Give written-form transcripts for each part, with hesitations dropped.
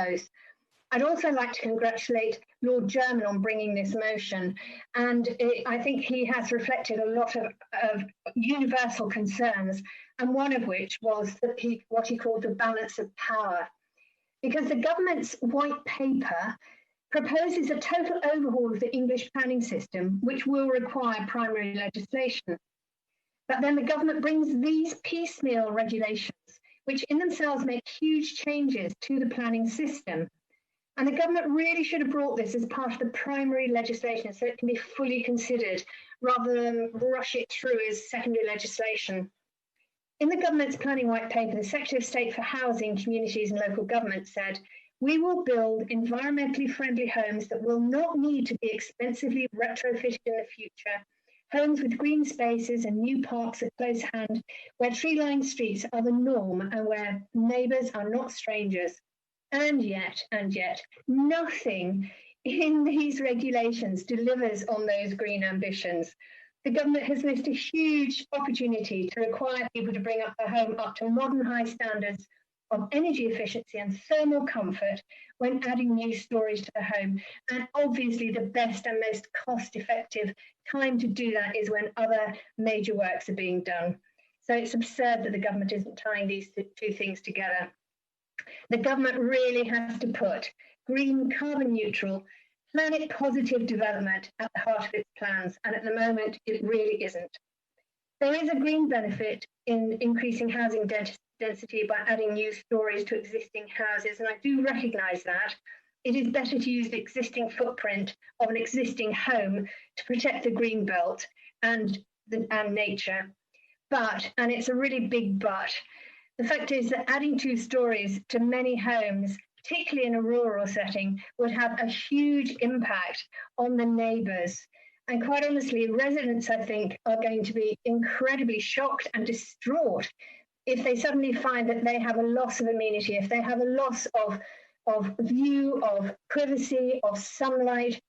both. I'd also like to congratulate Lord Jermyn on bringing this motion, and I think he has reflected a lot of universal concerns, and one of which was what he called the balance of power. Because the government's white paper proposes a total overhaul of the English planning system, which will require primary legislation. But then the government brings these piecemeal regulations, which in themselves make huge changes to the planning system. And the government really should have brought this as part of the primary legislation so it can be fully considered rather than rush it through as secondary legislation. In the government's planning white paper, the Secretary of State for Housing, Communities and Local Government said, "We will build environmentally friendly homes that will not need to be expensively retrofitted in the future. Homes with green spaces and new parks at close hand, where tree-lined streets are the norm and where neighbours are not strangers." And yet, nothing in these regulations delivers on those green ambitions. The government has missed a huge opportunity to require people to bring up their home up to modern high standards of energy efficiency and thermal comfort when adding new stories to the home. And obviously the best and most cost-effective time to do that is when other major works are being done. So it's absurd that the government isn't tying these two things together. The government really has to put green, carbon neutral, planet positive development at the heart of its plans, and at the moment it really isn't. There is a green benefit in increasing housing density by adding new stories to existing houses, and I do recognise that. It is better to use the existing footprint of an existing home to protect the green belt and nature. But, and it's a really big but, the fact is that adding 2 stories to many homes, particularly in a rural setting, would have a huge impact on the neighbours. And quite honestly, residents, I think, are going to be incredibly shocked and distraught if they suddenly find that they have a loss of amenity, if they have a loss of view, of privacy, of sunlight.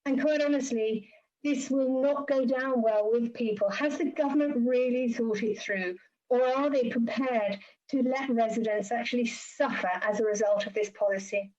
And quite honestly, this will not go down well with people. Has the government really thought it through? Or are they prepared to let residents actually suffer as a result of this policy?